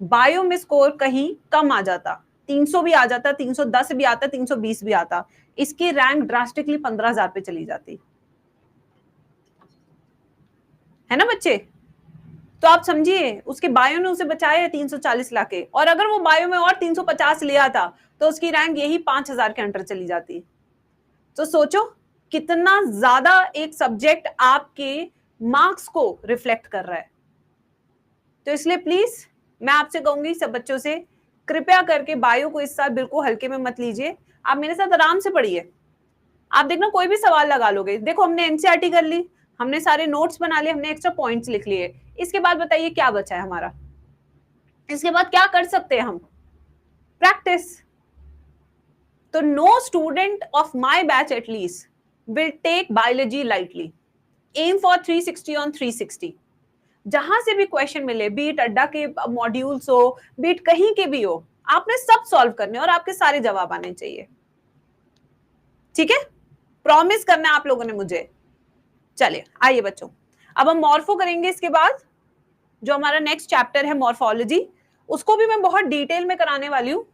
बायो में स्कोर कहीं कम आ जाता, 300 भी आ जाता, 310 भी आता, 320 भी आता, इसकी रैंक ड्रास्टिकली 15,000 पे चली जाती, है ना बच्चे। तो आप समझिए उसके बायो ने उसे बचाया है 340 लाके, और अगर वो बायो में और 350 लिया था तो उसकी रैंक यही 5,000 के अंडर चली जाती। तो सोचो कितना ज्यादा एक सब्जेक्ट आपके मार्क्स को रिफ्लेक्ट कर रहा है। तो इसलिए प्लीज मैं आपसे कहूंगी सब बच्चों से, कृपया करके बायो को इस साल बिल्कुल हल्के में मत लीजिए। आप मेरे साथ आराम से पढ़िए, आप देखना कोई भी सवाल लगा लोगे। देखो हमने एनसीईआरटी कर ली, हमने सारे नोट्स बना लिए, हमने एक्स्ट्रा पॉइंट्स लिख लिए, इसके बाद बताइए क्या बचा है हमारा, इसके बाद क्या कर सकते हैं हम? प्रैक्टिस। तो no student of my batch at least will take biology lightly. Aim for 360 on 360। जहां से भी क्वेश्चन मिले, बीट अड्डा के मॉड्यूल्स हो, बीट कहीं के भी हो, आपने सब सॉल्व करने और आपके सारे जवाब आने चाहिए, ठीक है? प्रॉमिस करना है आप लोगों ने मुझे। चलिए आइए बच्चों, अब हम मॉर्फो करेंगे। इसके बाद जो हमारा नेक्स्ट चैप्टर है मॉर्फोलॉजी, उसको भी मैं बहुत डिटेल में कराने वाली हूँ।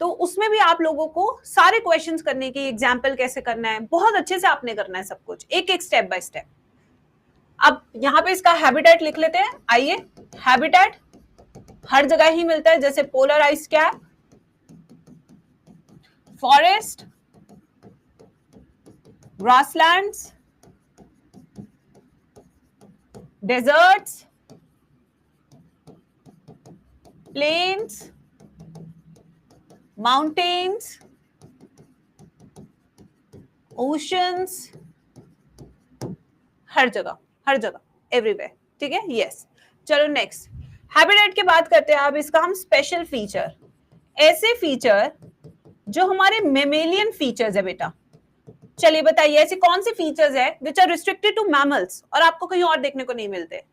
तो उसमें भी आप लोगों को सारे क्वेश्चंस करने की, एग्जाम्पल कैसे करना है, बहुत अच्छे से आपने करना है सब कुछ, एक एक स्टेप बाय स्टेप। अब यहाँ पे इसका हैबिटेट लिख लेते हैं। आइए, हैबिटेट हर जगह ही मिलता है, जैसे polar ice cap, forest, grasslands, deserts, plains, mountains, oceans, हर जगह, हर जगह, एवरीवेयर, ठीक है? यस। चलो नेक्स्ट हैबिटेट की बात करते हैं। अब इसका हम स्पेशल फीचर, ऐसे फीचर जो हमारे मेमेलियन फीचर्स है बेटा, चलिए बताइए ऐसे कौन से फीचर्स है which are restricted to mammals और आपको कहीं और देखने को नहीं मिलते?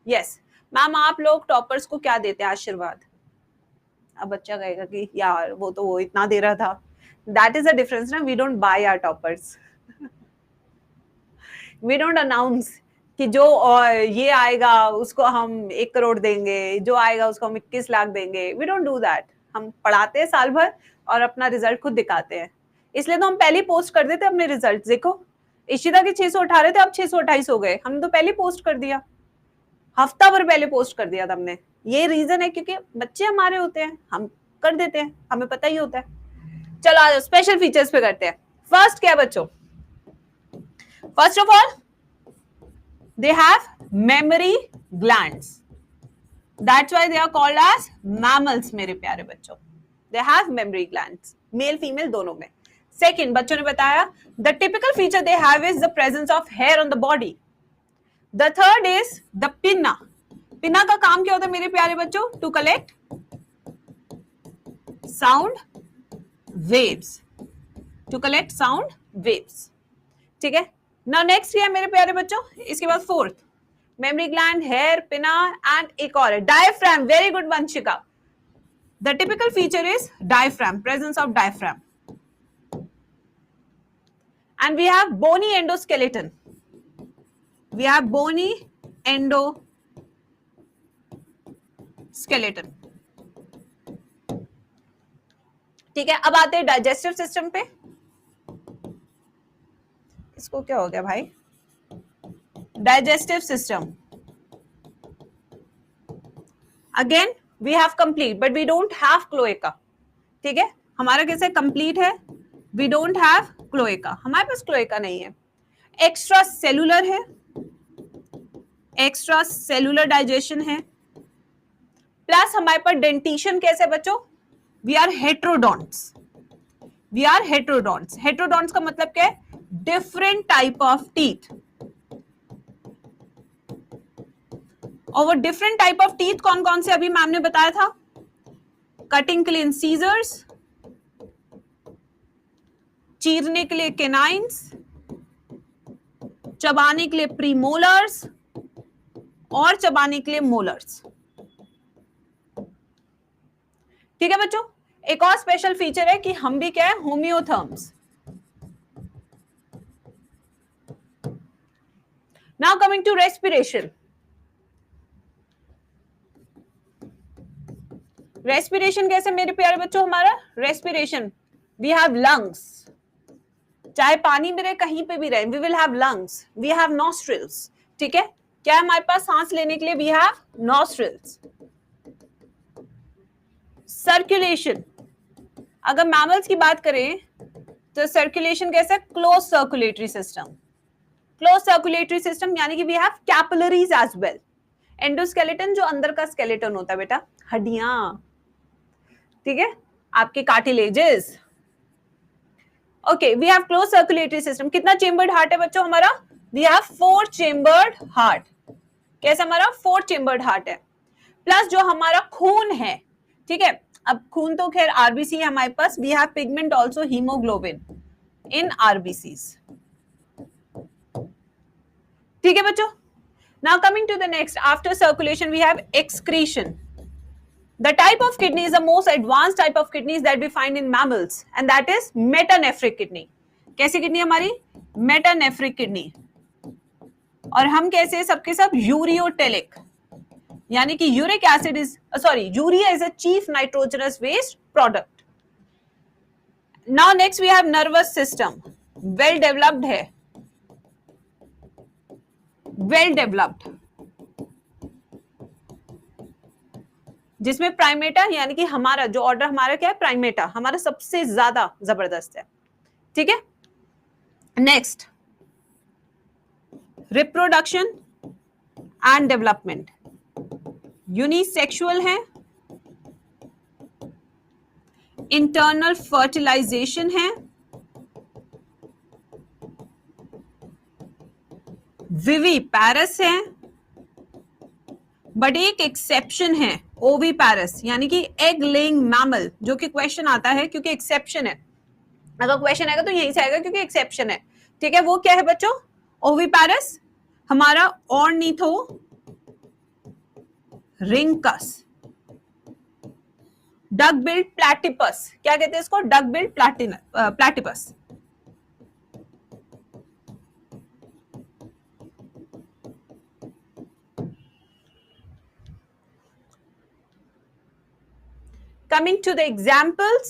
यस मैम, आप लोग टॉपर्स को क्या देते हैं? आशीर्वाद। अब बच्चा कहेगा कि यार वो तो वो इतना दे रहा था। दैट इज अ डिफरेंस ना, we don't buy our toppers, we don't announce कि जो ये आएगा उसको हम 1 करोड़ देंगे, जो आएगा उसको हम 21 लाख देंगे। We don't do that. हम पढ़ाते हैं साल भर और अपना रिजल्ट खुद दिखाते हैं। इसलिए तो हम पहले पोस्ट कर देते अपने रिजल्ट। देखो इशिता के 618 थे, अब 628 हो गए, हमने तो पहले पोस्ट कर दिया, हफ्ता भर पहले पोस्ट कर दिया था हमने। ये रीजन है क्योंकि बच्चे हमारे होते हैं, हम कर देते हैं, हमें पता ही होता है। चलो आज स्पेशल फीचर्स पे करते हैं। फर्स्ट क्या है बच्चों? First of all they have memory glands, that's why they are called as mammals मेरे प्यारे बच्चों. they have memory glands, male female दोनों में. सेकेंड बच्चों ने बताया the typical feature they have is the presence of hair on the body. the third is the pinna. pinna का काम क्या होता है मेरे प्यारे बच्चों? to collect sound waves, to collect sound waves. ठीक है. नाउ नेक्स्ट क्या है मेरे प्यारे बच्चों? इसके बाद fourth mammary gland, hair, pinna and एक और है diaphragm. Very good Vanshika. The typical feature is diaphragm, presence of diaphragm. And we have bony endoskeleton. We have bony endoskeleton. ठीक है. अब आते हैं डाइजेस्टिव सिस्टम पे. इसको क्या हो गया भाई? Digestive system. Again we have complete but we don't have cloaca. ठीक है. हमारा कैसे कंप्लीट है? We don't have cloaca. हमारे पास क्लोएका नहीं है. एक्स्ट्रा सेलुलर है, एक्स्ट्रा सेलुलर डाइजेशन है, प्लस हमारे पास डेंटिशन कैसे बच्चों? We are heterodonts. We are heterodonts. Heterodonts का मतलब क्या है? Different type of teeth. और वो डिफरेंट टाइप ऑफ टीथ कौन कौन से अभी मैम ने बताया था? कटिंग के लिए इंसीजर्स, चीरने के लिए केनाइन्स, चबाने के लिए प्रीमोलर्स और चबाने के लिए मोलर्स. ठीक है बच्चों. एक और स्पेशल फीचर है कि हम भी क्या है? Homeotherms. Now coming to respiration. Respiration कैसे मेरे प्यारे बच्चों? हमारा respiration, we have lungs. चाहे पानी में रहे, कहीं पे भी रहे, we will have lungs. We have nostrils. ठीक है. क्या है हमारे पास सांस लेने के लिए? We have nostrils. Circulation. अगर mammals की बात करें तो circulation कैसे? Closed circulatory system. Close circulatory system यानी कि we have capillaries as well. Endoskeleton जो अंदर का स्केलेटन होता है बेटा, हड्डियां. ठीक है. आपके cartilages. Okay. We have close circulatory system. कितना चेम्बर्ड हार्ट है बच्चों हमारा? We have 4 chambered heart. कैसा हमारा? 4 चेम्बर्ड हार्ट है. प्लस जो हमारा खून है, ठीक है. अब खून तो खैर आरबीसी है हमारे पास. We have pigment also haemoglobin in RBCs. ठीक है बच्चों. Now coming to the next, after circulation we have excretion. The type of kidney is the most advanced type of kidneys that we find in mammals and that is metanephric kidney. कैसी किडनी हमारी? Metanephric kidney. और हम कैसे? सबके सब यूरियोटेलिक, यानी कि uric acid is urea is a chief nitrogenous waste product. Now next we have nervous system. Well developed है, वेल डेवलप्ड, जिसमें प्राइमेटा यानी कि हमारा जो ऑर्डर हमारा क्या है? प्राइमेटा हमारा सबसे ज्यादा जबरदस्त है. ठीक है. Next reproduction and development. Unisexual है, इंटरनल फर्टिलाइजेशन है, विवीपैरस है, बट एक एक्सेप्शन है ओवीपैरस यानी कि एग लेइंग मैमल, जो कि क्वेश्चन आता है क्योंकि एक्सेप्शन है. अगर क्वेश्चन आएगा तो यहीं से आएगा क्योंकि एक्सेप्शन है. ठीक है. वो क्या है बच्चों? ओवीपैरस हमारा ऑर्निथोरिंकस. Duck billed platypus. क्या कहते हैं इसको? Duck billed platypus. Coming to the examples,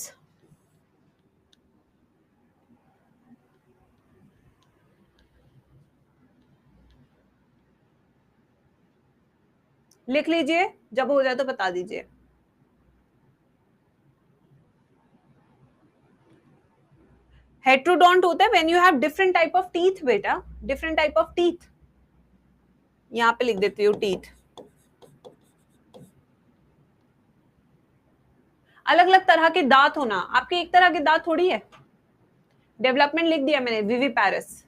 लिख लीजिए, जब हो जाए तो बता दीजिए. हेट्रोडोंट होता है when you have different type of teeth बेटा, डिफरेंट टाइप ऑफ टीथ, यहां पे लिख देती हूँ टीथ, अलग अलग तरह के दांत होना, आपके एक तरह के दांत थोड़ी है। डेवलपमेंट लिख दिया मैंने, विवी पैरिस।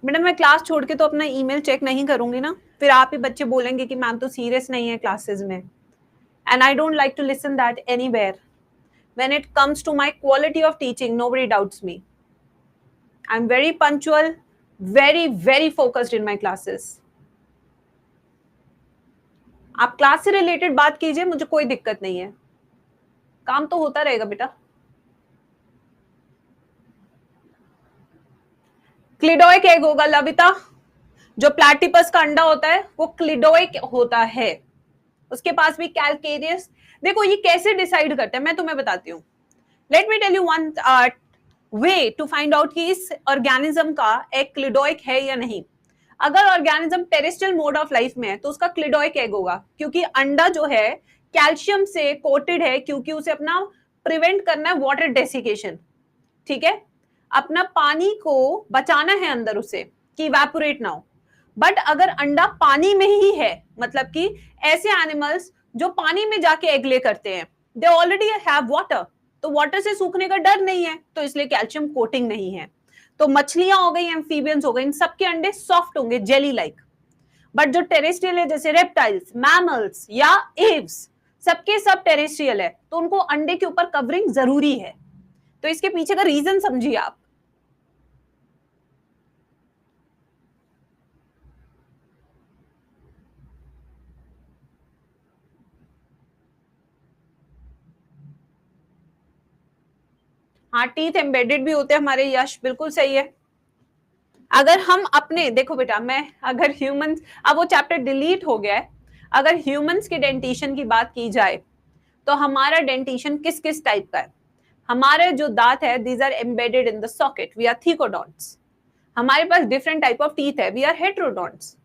मैडम मैं क्लास छोड़ के तो अपना ईमेल चेक नहीं करूंगी ना, फिर आप ही बच्चे बोलेंगे कि मैम तो सीरियस नहीं है क्लासेस में, and I don't like to listen that anywhere. When it comes to my quality of teaching, nobody doubts me. I'm very punctual, very, very focused in my classes. आप क्लास से रिलेटेड बात कीजिए, मुझे कोई दिक्कत नहीं है, काम तो होता रहेगा बेटा। क्लिडोइक एग होगा लविता, जो प्लैटिपस का अंडा होता है वो क्लिडोइक होता है, उसके पास भी कैलकेरियस। देखो ये कैसे डिसाइड करते हैं मैं तुम्हें बताती हूँ। Let me tell you one way to find out कि इस ऑर्गेनिज्म का एक क्लिडोइक है या नहीं। अगर organism terrestrial mode of life में है तो उसका क्लिडोइक एग होगा, क्योंकि अंडा जो है कैल्शियम से कोटेड है, क्योंकि उसे अपना प्रिवेंट करना है वाटर डेसिकेशन, ठीक है, अपना पानी को बचाना है अंदर उसे कि इवेपोरेट ना हो। बट अगर अंडा पानी में ही है, मतलब कि ऐसे एनिमल्स जो पानी में जाके एग ले करते हैं, दे ऑलरेडी हैव वाटर, तो वाटर से सूखने का डर नहीं है, तो इसलिए कैल्शियम कोटिंग नहीं है। तो मछलियां हो गई, एम्फीबियंस हो गई, इन सबके अंडे सॉफ्ट होंगे, जेली लाइक। बट जो टेरेस्ट्रियल है जैसे रेप्टाइल्स, मैमल्स या एव्स, सबके सब टेरेस्ट्रियल है, तो उनको अंडे के ऊपर कवरिंग जरूरी है। तो इसके पीछे का रीजन समझिए आप। हाँ टीथ एम्बेडेड भी होते हैं हमारे, यश बिल्कुल सही है। अगर हम अपने देखो बेटा, मैं अगर ह्यूमंस, अब वो चैप्टर डिलीट हो गया है, अगर ह्यूमंस के डेंटिशन की बात की जाए तो हमारा डेंटिशन किस किस टाइप का है। हमारे जो दांत है, these are embedded in the socket, we are thecodonts. हमारे पास डिफरेंट टाइप ऑफ टीथ है, वी आर हेट्रोडोंट्स।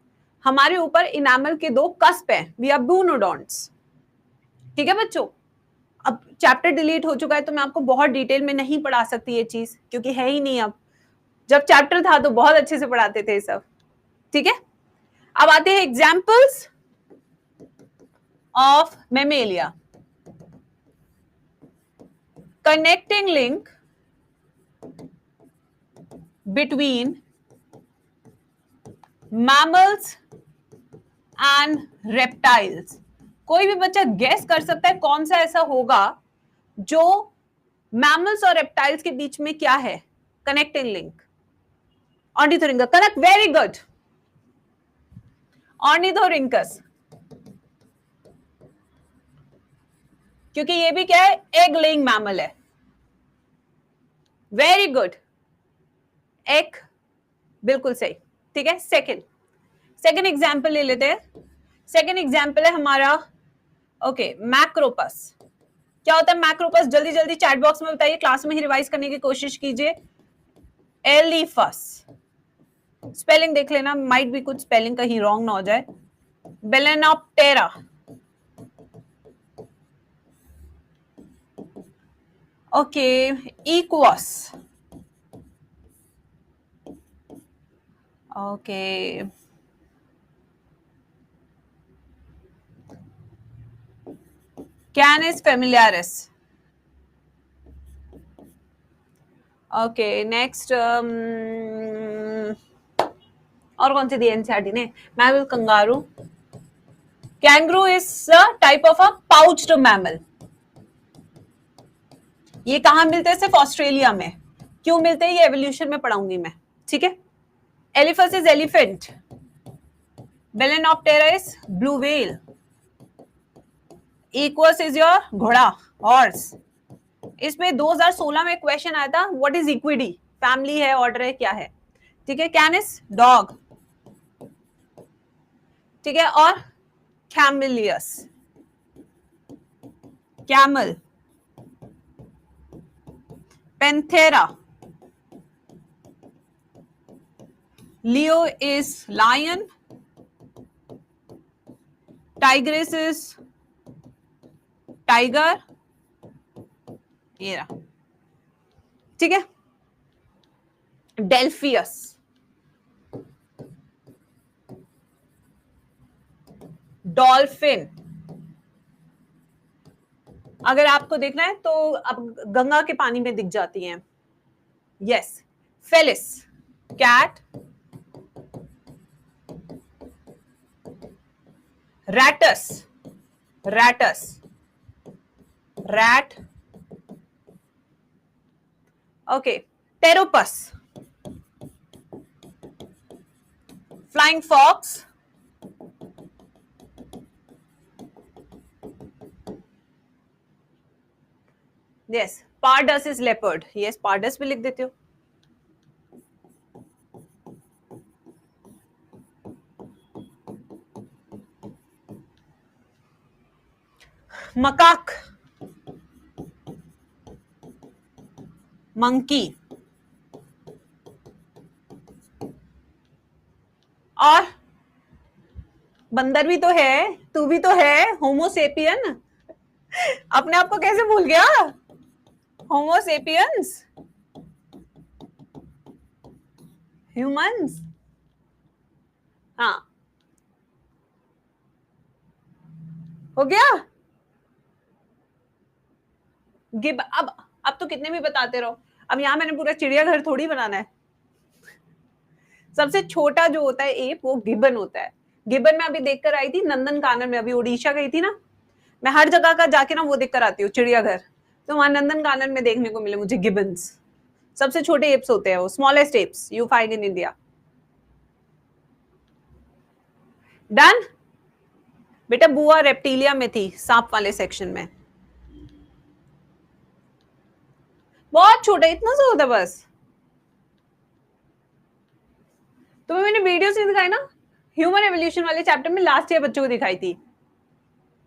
हमारे ऊपर इनामल के दो कस्प हैं, वी आर ब्रूनोडोंट्स। ठीक है बच्चों, अब चैप्टर डिलीट हो चुका है तो मैं आपको बहुत डिटेल में नहीं पढ़ा सकती ये चीज, क्योंकि है ही नहीं। अब जब चैप्टर था तो बहुत अच्छे से पढ़ाते थे सब, ठीक है। अब आते हैं examples of Mammalia. Connecting link between mammals and reptiles. कोई भी बच्चा गेस कर सकता है कौन सा ऐसा होगा जो मैमल्स और रेप्टाइल्स के बीच में क्या है connecting link. Ornithorhynchus, correct, very good, ornithorhynchus, क्योंकि ये भी क्या है, एग लेइंग मैमल है। वेरी गुड, एग, बिल्कुल सही, ठीक है। सेकंड एग्जांपल ले लेते हैं। सेकंड एग्जांपल है हमारा, ओके, मैक्रोपस। क्या होता है मैक्रोपस, जल्दी जल्दी चैट बॉक्स में बताइए, क्लास में ही रिवाइज करने की कोशिश कीजिए। एलिफस, स्पेलिंग देख लेना, माइट भी कुछ स्पेलिंग कहीं रॉन्ग ना हो जाए। Balaenoptera, okay, Equus, okay, Canis familiaris, okay, next और कौन सी दी एनसीईआरटी ने, mammal kangaroo. Kangaroo is a type of a pouched mammal. ये कहां मिलते हैं, सिर्फ ऑस्ट्रेलिया में। क्यों मिलते हैं ये एवोल्यूशन में पढ़ाऊंगी मैं, ठीक है। Elephas is elephant, Balaenoptera is blue whale, Equus is your घोड़ा, हॉर्स। इसमें 2016 में क्वेश्चन आया था, व्हाट इज इक्विडी, फैमिली है, ऑर्डर है, क्या है, ठीक है। कैनिस डॉग, ठीक है, और Camelus camel, Panthera, leo is lion, tigris is tiger, ये रहा, ठीक है। डेल्फियस, डॉल्फिन, अगर आपको देखना है तो अब गंगा के पानी में दिख जाती हैं। Yes, Felis, cat, Rattus, Rattus, rat, okay, Pteropus, flying fox, yes, pardus is leopard, yes pardus भी लिख देते हो। मकाक, मंकी, और बंदर भी तो है, तू भी तो है, होमोसेपियन। अपने आप को कैसे भूल गया? होमोसेपियंस, ह्यूमंस, हाँ हो गया। गिब, अब तो कितने भी बताते रहो, अब यहाँ मैंने पूरा चिड़ियाघर थोड़ी बनाना है। सबसे छोटा जो होता है एप वो गिबन होता है। गिबन में अभी देखकर आई थी नंदन कानन में, अभी उड़ीसा गई थी ना, मैं हर जगह का जाके ना वो देख कर आती हूँ चिड़ियाघर, तो वहां नंदन कानन में देखने को मिले मुझे गिबन्स। सबसे छोटे एप्स होते हैं वो, smallest apps you find in India. Done बेटा, बुआ रेप्टिलिया में थी, सांप वाले सेक्शन में। बहुत छोटा, इतना सा होता बस। तुम्हें मैंने वीडियोस नहीं दिखाई ना, ह्यूमन एवोल्यूशन वाले चैप्टर में लास्ट ईयर बच्चों को दिखाई थी,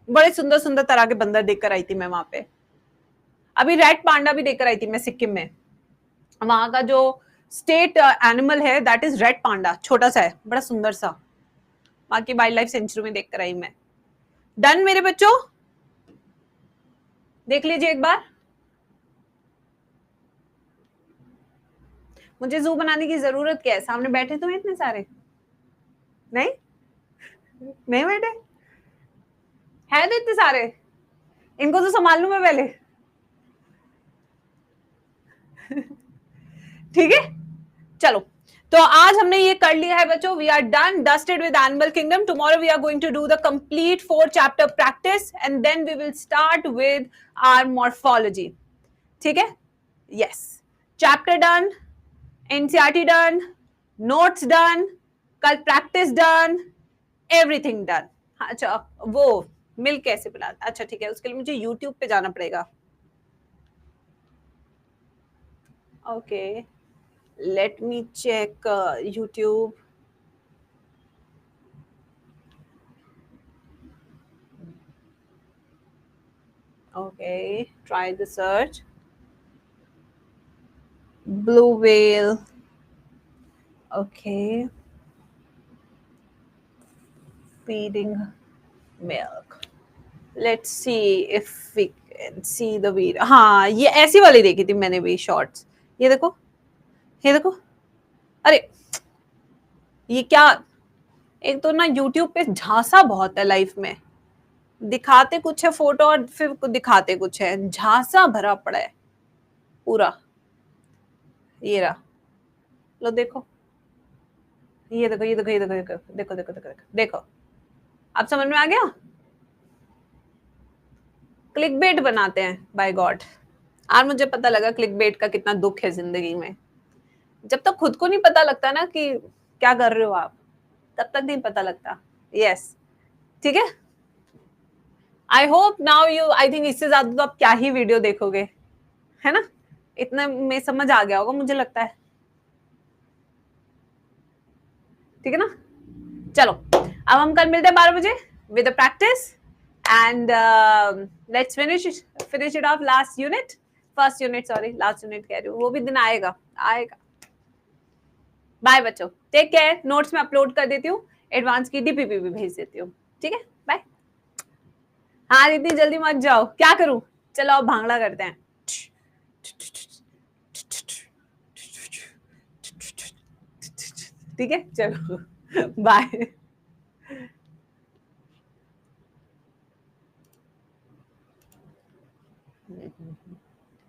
बड़े सुंदर सुंदर तरह के बंदर देखकर आई थी मैं वहां पे। अभी रेड पांडा भी देखकर आई थी मैं सिक्किम में, वहां का जो स्टेट एनिमल है दैट इज रेड पांडा, छोटा सा है बड़ा सुंदर सा, वहां की वाइल्ड लाइफ सेंचुरी में देखकर आई मैं। डन मेरे बच्चों, देख लीजिए एक बार। मुझे जू बनाने की जरूरत क्या है, सामने बैठे तो हैं इतने सारे, नहीं नहीं बैठे हैं तो इतने सारे, इनको तो संभाल लूं मैं पहले। ठीक है चलो, तो आज हमने ये कर लिया है बच्चों, we are done dusted with animal kingdom. Tomorrow we are going to do the complete 4 chapter practice and then we will start with our morphology. ठीक है, yes, chapter done, NCERT done, notes done, कल प्रैक्टिस डन, एवरीथिंग डन। अच्छा वो मिल्क कैसे पिला, अच्छा ठीक है, उसके लिए मुझे यूट्यूब पे जाना पड़ेगा। Okay let me check YouTube. Okay, try the search. Blue whale. Okay. Feeding milk. Let's see if we can see the video. हाँ ये ऐसी वाली देखी थी मैंने भी शॉर्ट्स, ये देखो, ये देखो, अरे ये क्या, एक तो ना यूट्यूब पे झांसा बहुत है लाइफ में, दिखाते कुछ है फोटो और फिर दिखाते कुछ है, झांसा भरा पड़ा है पूरा। ये रहा, लो देखो, ये देखो, ये देखो, ये देखो, देखो देखो देखो देखो देखो, अब समझ में आ गया। क्लिक बेट बनाते हैं बाय गॉड। आज मुझे पता लगा क्लिक बेट का कितना दुख है जिंदगी में, जब तक खुद को नहीं पता लगता ना कि क्या कर रहे हो आप, तब तक नहीं पता लगता। यस ठीक है, I hope now you, I think इससे ज्यादा तो आप क्या ही वीडियो देखोगे, है ना, इतना में समझ आ गया होगा मुझे लगता है। ठीक है ना, चलो अब हम कल मिलते हैं 12 बजे with practice and let's finish it of last unit, first unit, sorry last unit कह रही हूँ, वो भी दिन आएगा आएगा। बाय बच्चों, टेक केयर, नोट्स में अपलोड कर देती हूँ, एडवांस की डीपीपी भी भेज देती हूँ। ठीक है, बाय। हाँ इतनी जल्दी मत जाओ, क्या करूं, चलो अब भांगड़ा करते हैं। ठीक है चलो बाय।